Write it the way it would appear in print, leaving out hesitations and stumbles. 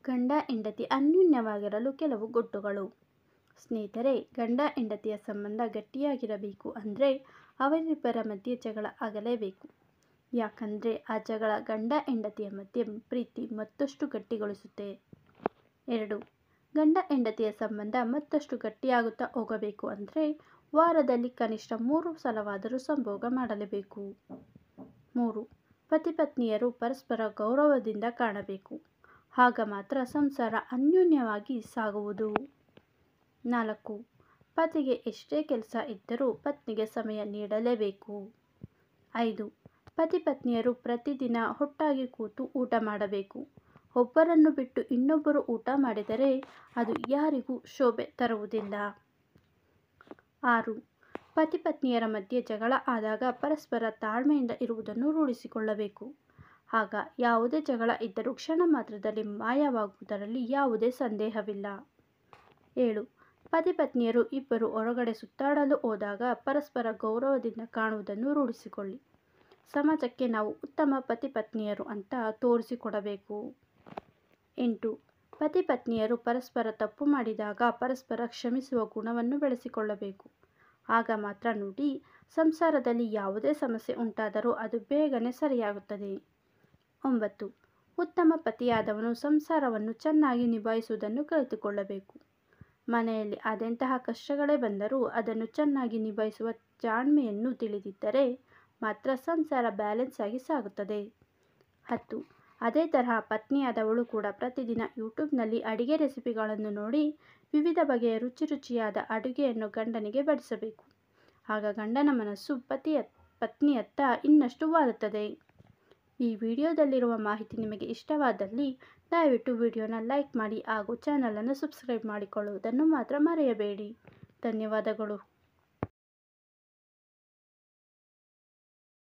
ಗಂಡ ಹೆಂಡತಿ ಅನ್ಯೋನ್ಯವಾಗಿರಲು ಕೆಲವು ಗುಟ್ಟುಗಳು. ಸ್ನೇಹಿತರೆ, ಗಂಡ ಹೆಂಡತಿಯ ಸಂಬಂಧ ಗಟ್ಟಿಯಾಗಿರಬೇಕು ಅಂದರೆ ಅವರಿಬ್ಬರ ಮಧ್ಯೆ ಜಗಳ ಆಗಲೇಬೇಕು. ಯಾಕಂದರೆ ಆ ಜಗಳ ಗಂಡ ಹೆಂಡತಿಯ ಮಧ್ಯೆ ಪ್ರೀತಿ ಮತ್ತಷ್ಟು ಗಟ್ಟಿಗೊಳಿಸುತ್ತೆ. 2. ಗಂಡ ಹೆಂಡತಿಯ ಸಂಬಂಧ ಮತ್ತಷ್ಟು ಗಟ್ಟಿಯಾಗುತ್ತಾ ಹೋಗಬೇಕು ಅಂದರೆ ವಾರದಲ್ಲಿ ಕನಿಷ್ಠ 3 ಸಲವಾದರೂ ಸಂಭೋಗ ಮಾಡಲೇಬೇಕು. 3. ಪತಿ ಪತ್ನಿಯರು ಪರಸ್ಪರ ಗೌರವದಿಂದ ಕಾಣಬೇಕು. ಆಗ ಮಾತ್ರ ಸಂಸಾರ ಅನ್ಯೋನ್ಯವಾಗಿ ಸಾಗುವುದು. 4. ಪತಿಗೆ ಎಷ್ಟೇ ಕೆಲಸ ಇದ್ದರೂ ಪತ್ನಿಗೆ ಸಮಯ ನೀಡಲೇಬೇಕು. 5. ಪತಿ ಪತ್ನಿಯರು ಪ್ರತಿದಿನ ಒಟ್ಟಾಗಿ ಕೂತು ಊಟ ಮಾಡಬೇಕು. ಒಬ್ಬರನ್ನು ಬಿಟ್ಟು ಇನ್ನೊಬ್ಬರು ಊಟ ಮಾಡಿದರೆ ಅದು ಯಾರಿಗೂ ಶೋಭೆ ತರುವುದಿಲ್ಲ. 6. ಪತಿ ಪತ್ನಿಯರ ಮಧ್ಯೆ ಜಗಳ ಆದಾಗ ಪರಸ್ಪರ ತಾಳ್ಮೆಯಿಂದ ಇರುವುದನ್ನು ರೂಢಿಸಿಕೊಳ್ಳಬೇಕು. ಆಗ ಯಾವುದೇ ಜಗಳ ಇದ್ದರೂ ಕ್ಷಣ ಮಾತ್ರದಲ್ಲಿ ಮಾಯವಾಗುವುದರಲ್ಲಿ ಯಾವುದೇ ಸಂದೇಹವಿಲ್ಲ. 7. ಪತಿ ಪತ್ನಿಯರು ಇಬ್ಬರು ಹೊರಗಡೆ ಸುತ್ತಾಡಲು ಹೋದಾಗ ಪರಸ್ಪರ ಗೌರವದಿಂದ ಕಾಣುವುದನ್ನು ರೂಢಿಸಿಕೊಳ್ಳಿ. ಸಮಾಜಕ್ಕೆ ನಾವು ಉತ್ತಮ ಪತಿ ಪತ್ನಿಯರು ಅಂತ ತೋರಿಸಿಕೊಡಬೇಕು. 8. ಪತಿ ಪತ್ನಿಯರು ಪರಸ್ಪರ ತಪ್ಪು ಮಾಡಿದಾಗ ಪರಸ್ಪರ ಕ್ಷಮಿಸುವ ಗುಣವನ್ನು ಬೆಳೆಸಿಕೊಳ್ಳಬೇಕು. ಆಗ ಮಾತ್ರ ನೋಡಿ ಸಂಸಾರದಲ್ಲಿ ಯಾವುದೇ ಸಮಸ್ಯೆ ಉಂಟಾದರೂ ಅದು ಬೇಗನೆ ಸರಿಯಾಗುತ್ತದೆ. 9. ಉತ್ತಮ ಪತಿಯಾದವನು ಸಂಸಾರವನ್ನು ಚೆನ್ನಾಗಿ ನಿಭಾಯಿಸುವುದನ್ನು ಕಲಿತುಕೊಳ್ಳಬೇಕು. ಮನೆಯಲ್ಲಿ ಅದೆಂತಹ ಕಷ್ಟಗಳೇ ಬಂದರೂ ಅದನ್ನು ಚೆನ್ನಾಗಿ ನಿಭಾಯಿಸುವ ಜಾಣ್ಮೆಯನ್ನು ತಿಳಿದಿದ್ದರೆ ಮಾತ್ರ ಸಂಸಾರ ಬ್ಯಾಲೆನ್ಸ್ ಆಗಿ ಸಾಗುತ್ತದೆ. 10. ಅದೇ ತರಹ ಪತ್ನಿಯಾದವಳು ಕೂಡ ಪ್ರತಿದಿನ ಯೂಟ್ಯೂಬ್ನಲ್ಲಿ ಅಡಿಗೆ ರೆಸಿಪಿಗಳನ್ನು ನೋಡಿ ವಿವಿಧ ಬಗೆಯ ರುಚಿಯಾದ ಅಡುಗೆಯನ್ನು ಗಂಡನಿಗೆ ಬಡಿಸಬೇಕು. ಆಗ ಗಂಡನ ಮನಸ್ಸು ಪತ್ನಿಯತ್ತ ಇನ್ನಷ್ಟು ವಾಲುತ್ತದೆ. ಈ ವಿಡಿಯೋದಲ್ಲಿರುವ ಮಾಹಿತಿ ನಿಮಗೆ ಇಷ್ಟವಾದಲ್ಲಿ ದಯವಿಟ್ಟು ವಿಡಿಯೋನ ಲೈಕ್ ಮಾಡಿ ಹಾಗೂ ಚಾನಲನ್ನು ಸಬ್ಸ್ಕ್ರೈಬ್ ಮಾಡಿಕೊಳ್ಳುವುದನ್ನು ಮಾತ್ರ ಮರೆಯಬೇಡಿ. ಧನ್ಯವಾದಗಳು.